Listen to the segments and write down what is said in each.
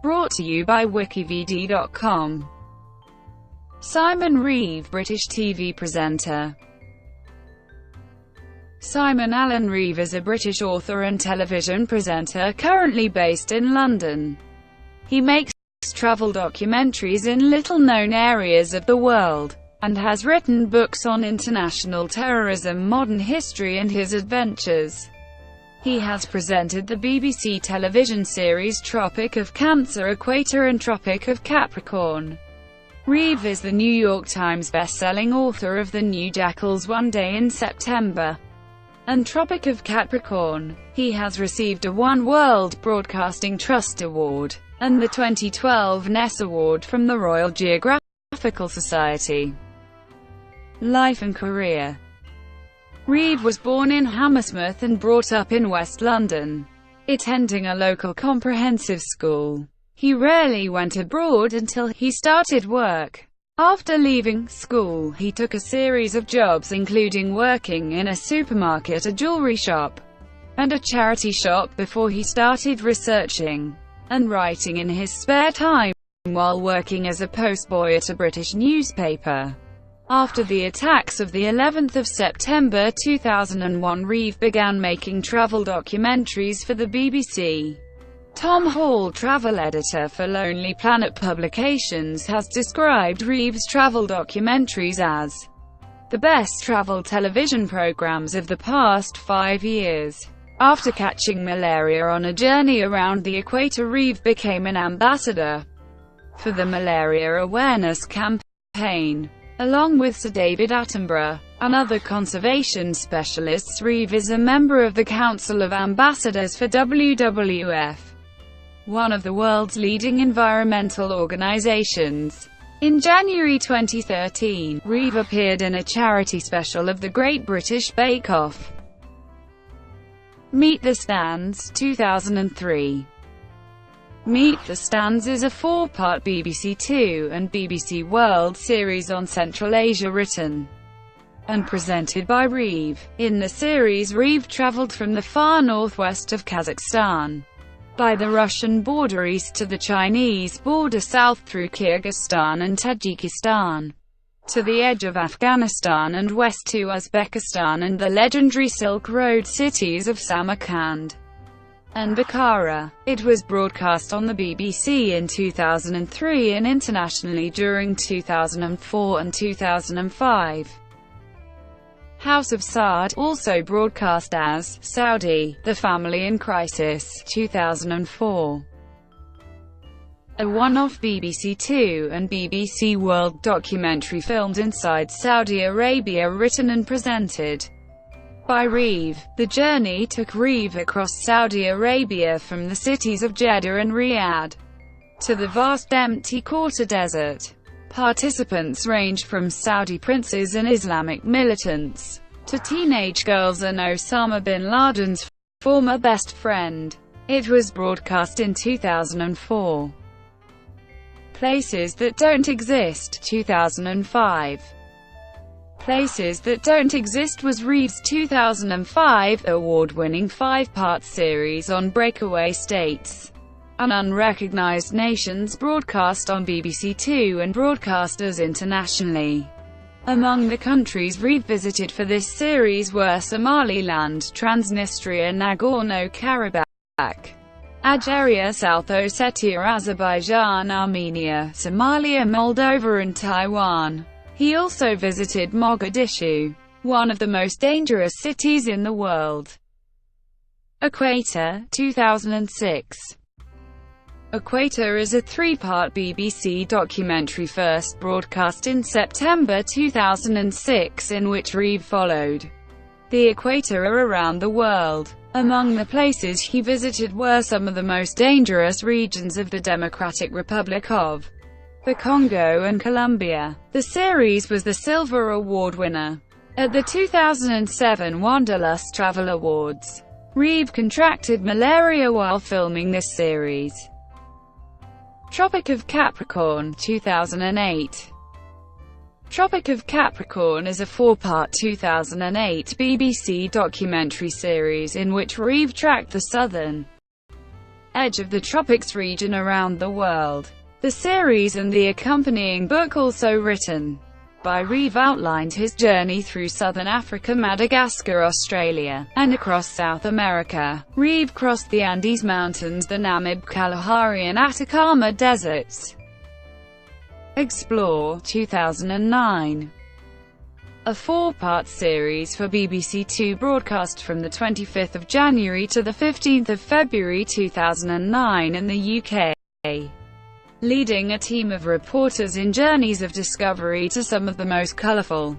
Brought to you by WikiVidi.com. Simon Reeve, British TV presenter. Simon Alan Reeve is a British author and television presenter currently based in London. He makes travel documentaries in little-known areas of the world, and has written books on international terrorism, modern history and his adventures. He has presented the BBC television series Tropic of Cancer, Equator and Tropic of Capricorn. Reeve is the New York Times best-selling author of the new Jackals One Day in September and Tropic of Capricorn. He has received a One World Broadcasting Trust Award and the 2012 Ness Award from the Royal Geographical Society. Life and career. Reeve was born in Hammersmith and brought up in West London, attending a local comprehensive school. He rarely went abroad until he started work. After leaving school, he took a series of jobs including working in a supermarket, a jewelry shop, and a charity shop before he started researching and writing in his spare time while working as a postboy at a British newspaper. After the attacks of the 11th of September 2001, Reeve began making travel documentaries for the BBC. Tom Hall, travel editor for Lonely Planet Publications, has described Reeve's travel documentaries as the best travel television programs of the past 5 years. After catching malaria on a journey around the equator, Reeve became an ambassador for the Malaria Awareness Campaign. Along with Sir David Attenborough and other conservation specialists, Reeve is a member of the Council of Ambassadors for WWF, one of the world's leading environmental organizations. In January 2013, Reeve appeared in a charity special of the Great British Bake Off. Meet the Stands, 2003. Meet the Stands is a 4-part BBC Two and BBC World series on Central Asia, written and presented by Reeve. In the series, Reeve travelled from the far northwest of Kazakhstan, by the Russian border east to the Chinese border south through Kyrgyzstan and Tajikistan, to the edge of Afghanistan and west to Uzbekistan and the legendary Silk Road cities of Samarkand and Bukhara. It was broadcast on the BBC in 2003 and internationally during 2004 and 2005. House of Saud, also broadcast as Saudi, The Family in Crisis, 2004. A one-off BBC Two and BBC World documentary filmed inside Saudi Arabia, written and presented by Reeve. The journey took Reeve across Saudi Arabia from the cities of Jeddah and Riyadh to the vast empty Quarter Desert. Participants ranged from Saudi princes and Islamic militants to teenage girls and Osama bin Laden's former best friend. It was broadcast in 2004. Places That Don't Exist, 2005. Places That Don't Exist was Reeve's 2005 award-winning 5-part series on breakaway states and unrecognized nations, broadcast on BBC Two and broadcasters internationally. Among the countries Reeve visited for this series were Somaliland, Transnistria, Nagorno-Karabakh, Algeria, South Ossetia, Azerbaijan, Armenia, Somalia, Moldova and Taiwan. He also visited Mogadishu, one of the most dangerous cities in the world. Equator, 2006. Equator is a 3-part BBC documentary first broadcast in September 2006, in which Reeve followed the equator around the world. Among the places he visited were some of the most dangerous regions of the Democratic Republic of the Congo and Colombia. The series was the Silver Award winner at the 2007 Wanderlust Travel Awards. Reeve contracted malaria while filming this series. Tropic of Capricorn, 2008. Tropic of Capricorn is a 4-part 2008 BBC documentary series in which Reeve tracked the southern edge of the tropics region around the world. The series and the accompanying book, also written by Reeve, outlined his journey through southern Africa, Madagascar, Australia, and across South America. Reeve crossed the Andes Mountains, the Namib, Kalahari and Atacama deserts. Explore, 2009. A four-part series for BBC Two, broadcast from the 25th of January to the 15th of February 2009 in the UK. Leading a team of reporters in journeys of discovery to some of the most colourful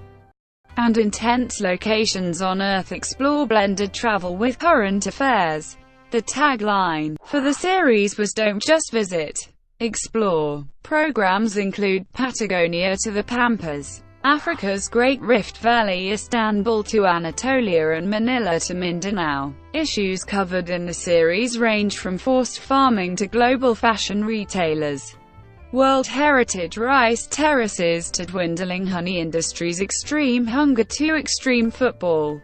and intense locations on Earth, explore blended travel with current affairs. The tagline for the series was "Don't just visit, explore." Programs include Patagonia to the Pampas, Africa's Great Rift Valley, Istanbul to Anatolia and Manila to Mindanao. Issues covered in the series range from forced farming to global fashion retailers, World Heritage rice terraces to dwindling honey industries, extreme hunger to extreme football.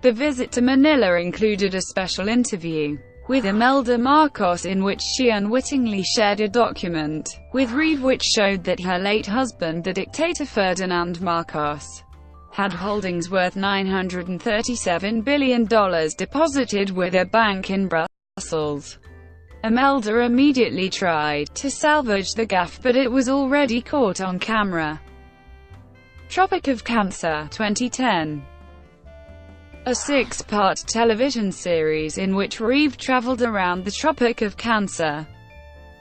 The visit to Manila included a special interview with Imelda Marcos, in which she unwittingly shared a document with Reeve which showed that her late husband, the dictator Ferdinand Marcos, had holdings worth $937 billion deposited with a bank in Brussels. Imelda immediately tried to salvage the gaffe, but it was already caught on camera. Tropic of Cancer, 2010. A six-part television series in which Reeve travelled around the Tropic of Cancer,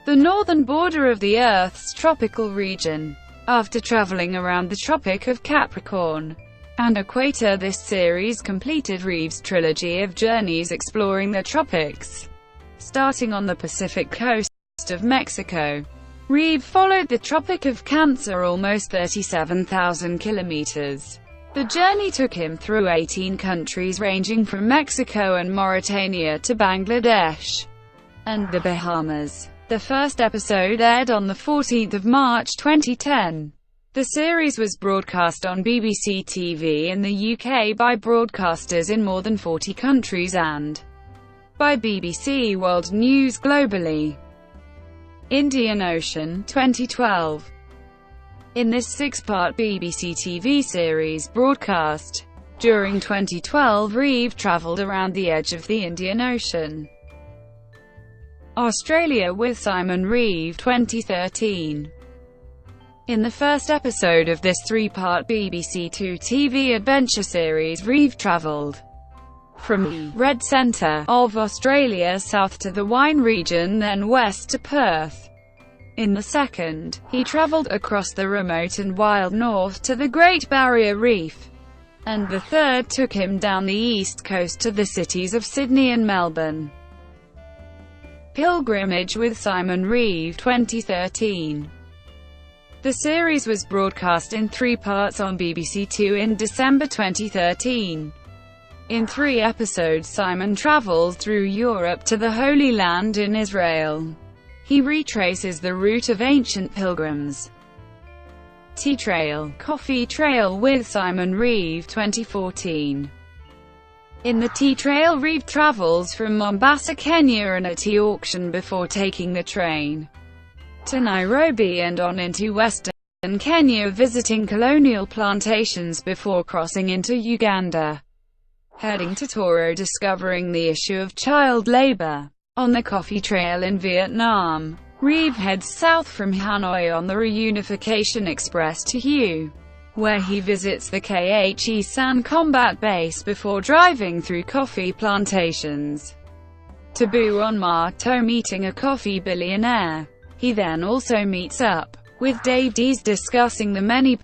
the northern border of the Earth's tropical region. After travelling around the Tropic of Capricorn and Equator, this series completed Reeve's trilogy of journeys exploring the tropics. Starting on the Pacific coast of Mexico, Reeve followed the Tropic of Cancer almost 37,000 kilometers. The journey took him through 18 countries ranging from Mexico and Mauritania to Bangladesh and the Bahamas. The first episode aired on the 14th of March 2010. The series was broadcast on BBC TV in the UK by broadcasters in more than 40 countries and by BBC World News globally. Indian Ocean, 2012. In this six-part BBC TV series broadcast during 2012, Reeve travelled around the edge of the Indian Ocean, Australia with Simon Reeve, 2013. In the first episode of this three-part BBC Two TV adventure series, Reeve travelled from the red centre of Australia south to the wine region, then west to Perth. In the second, he travelled across the remote and wild north to the Great Barrier Reef, and the third took him down the east coast to the cities of Sydney and Melbourne. Pilgrimage with Simon Reeve, 2013. The series was broadcast in three parts on BBC Two in December 2013. In 3 episodes, Simon travels through Europe to the Holy Land in Israel. He retraces the route of ancient pilgrims. Tea Trail, Coffee Trail with Simon Reeve, 2014. In the Tea Trail, Reeve travels from Mombasa, Kenya and a tea auction before taking the train to Nairobi and on into western Kenya, visiting colonial plantations before crossing into Uganda, heading to Toro, discovering the issue of child labor. On the Coffee Trail in Vietnam, Reeve heads south from Hanoi on the Reunification Express to Hue, where he visits the Khe San combat base before driving through coffee plantations to Buon Ma To, meeting a coffee billionaire. He then also meets up with Dave Dees, discussing the many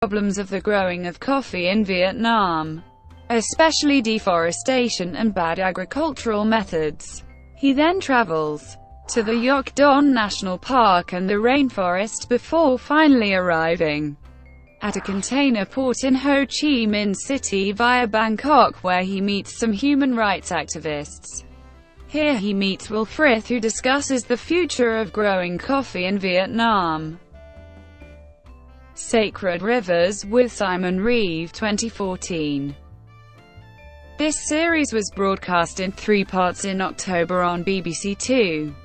problems of the growing of coffee in Vietnam, especially deforestation and bad agricultural methods. He then travels to the Yok Don National Park and the rainforest before finally arriving at a container port in Ho Chi Minh City via Bangkok, where he meets some human rights activists. Here he meets Will Frith, who discusses the future of growing coffee in Vietnam. Sacred Rivers with Simon Reeve, 2014. This series was broadcast in 3 parts in October on BBC Two.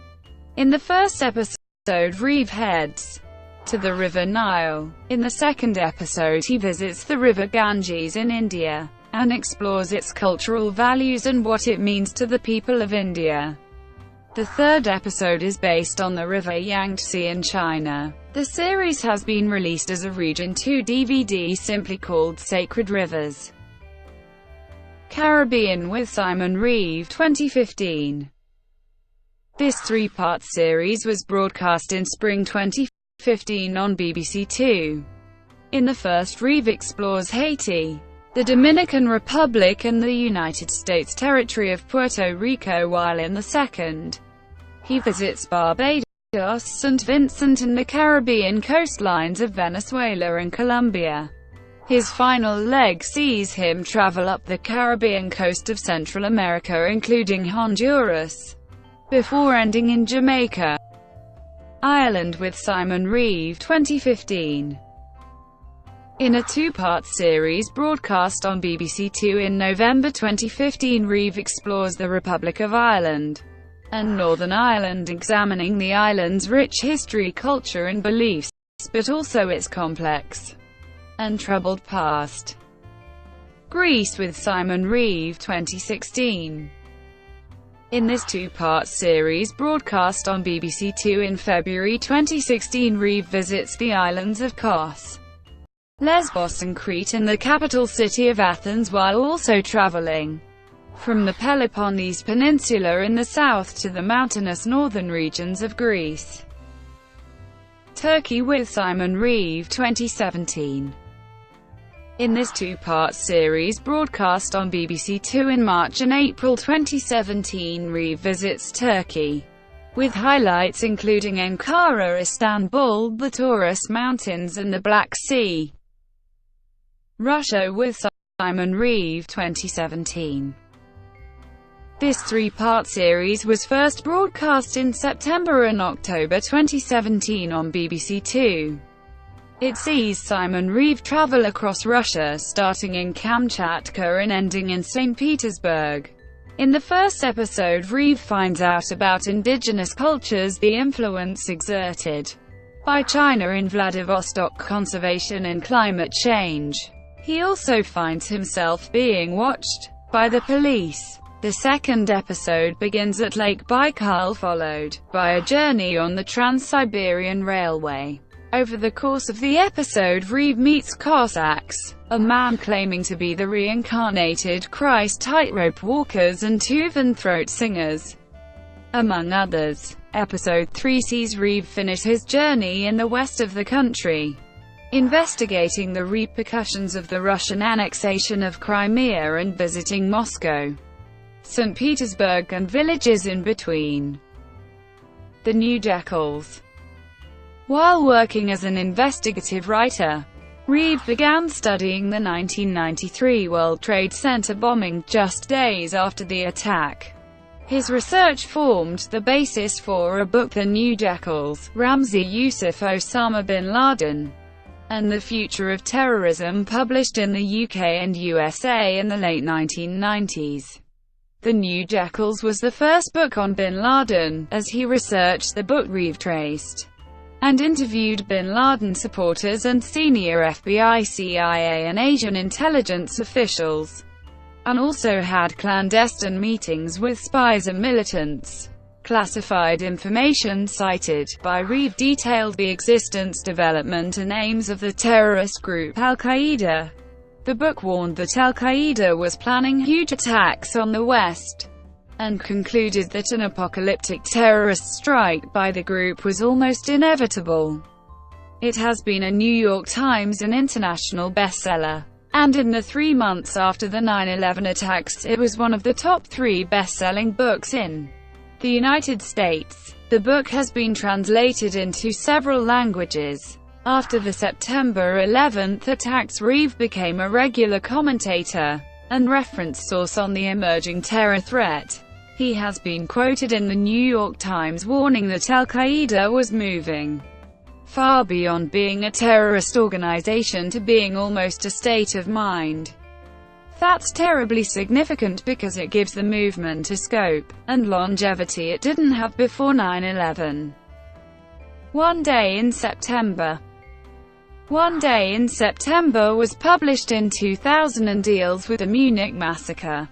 In the first episode, Reeve heads to the River Nile. In the second episode, he visits the River Ganges in India, and explores its cultural values and what it means to the people of India. The third episode is based on the River Yangtze in China. The series has been released as a Region 2 DVD simply called Sacred Rivers. Caribbean with Simon Reeve 2015. This 3-part series was broadcast in spring 2015 on BBC Two. In the first, Reeve explores Haiti, the Dominican Republic and the United States territory of Puerto Rico, while in the second, he visits Barbados, St. Vincent and the Caribbean coastlines of Venezuela and Colombia. His final leg sees him travel up the Caribbean coast of Central America, including Honduras, before ending in Jamaica. Ireland with Simon Reeve 2015. In a 2-part series broadcast on BBC Two in November 2015, Reeve explores the Republic of Ireland and Northern Ireland, examining the island's rich history, culture and beliefs, but also its complex and troubled past. Greece with Simon Reeve 2016. In this 2-part series broadcast on BBC Two in February 2016, Reeve visits the islands of Kos, Lesbos and Crete and the capital city of Athens, while also traveling from the Peloponnese Peninsula in the south to the mountainous northern regions of Greece. Turkey with Simon Reeve 2017. In this 2-part series broadcast on BBC Two in March and April 2017, Reeve visits Turkey, with highlights including Ankara, Istanbul, the Taurus Mountains and the Black Sea. Russia with Simon Reeve 2017. This 3-part series was first broadcast in September and October 2017 on BBC Two. It sees Simon Reeve travel across Russia, starting in Kamchatka and ending in St. Petersburg. In the first episode, Reeve finds out about indigenous cultures, the influence exerted by China in Vladivostok, conservation and climate change. He also finds himself being watched by the police. The second episode begins at Lake Baikal, followed by a journey on the Trans-Siberian Railway. Over the course of the episode, Reeve meets Cossacks, a man claiming to be the reincarnated Christ, tightrope walkers and Tuvan throat singers, among others. Episode 3 sees Reeve finish his journey in the west of the country, investigating the repercussions of the Russian annexation of Crimea and visiting Moscow, St. Petersburg and villages in between. The New Jackals. While working as an investigative writer, Reeve began studying the 1993 World Trade Center bombing, just days after the attack. His research formed the basis for a book, The New Jackals, Ramzi Yousef Osama bin Laden, and the Future of Terrorism, published in the UK and USA in the late 1990s. The New Jackals was the first book on bin Laden. As he researched the book, Reeve traced and interviewed bin Laden supporters and senior FBI, CIA and Asian intelligence officials, and also had clandestine meetings with spies and militants. Classified information cited by Reeve detailed the existence, development and aims of the terrorist group Al-Qaeda. The book warned that Al-Qaeda was planning huge attacks on the West, and concluded that an apocalyptic terrorist strike by the group was almost inevitable. It has been a New York Times and international bestseller, and in the 3 months after the 9/11 attacks, it was one of the top 3 best-selling books in the United States. The book has been translated into several languages. After the September 11th attacks, Reeve became a regular commentator and reference source on the emerging terror threat. He has been quoted in the New York Times warning that Al-Qaeda was moving far beyond being a terrorist organization to being almost a state of mind. That's terribly significant because it gives the movement a scope and longevity it didn't have before 9/11. One Day in September. One Day in September was published in 2000 and deals with the Munich massacre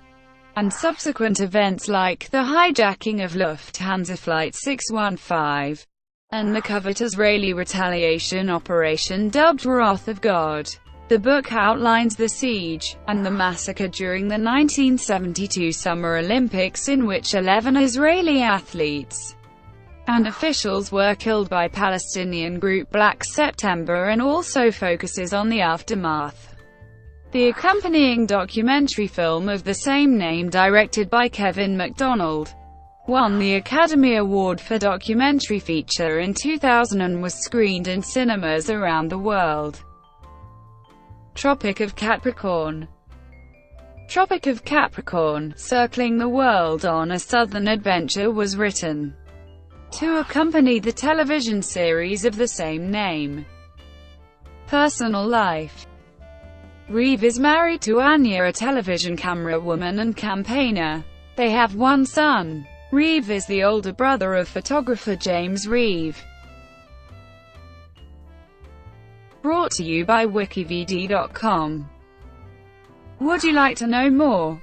and subsequent events like the hijacking of Lufthansa Flight 615 and the covert Israeli retaliation operation dubbed Wrath of God. The book outlines the siege and the massacre during the 1972 Summer Olympics, in which 11 Israeli athletes and officials were killed by Palestinian group Black September, and also focuses on the aftermath. The accompanying documentary film of the same name, directed by Kevin MacDonald, won the Academy Award for Documentary Feature in 2000 and was screened in cinemas around the world. Tropic of Capricorn. Tropic of Capricorn, Circling the World on a Southern Adventure, was written to accompany the television series of the same name. Personal life. Reeve is married to Anya, a television camera woman and campaigner. They have one son. Reeve is the older brother of photographer James Reeve. Brought to you by WikiVidi.com. Would you like to know more?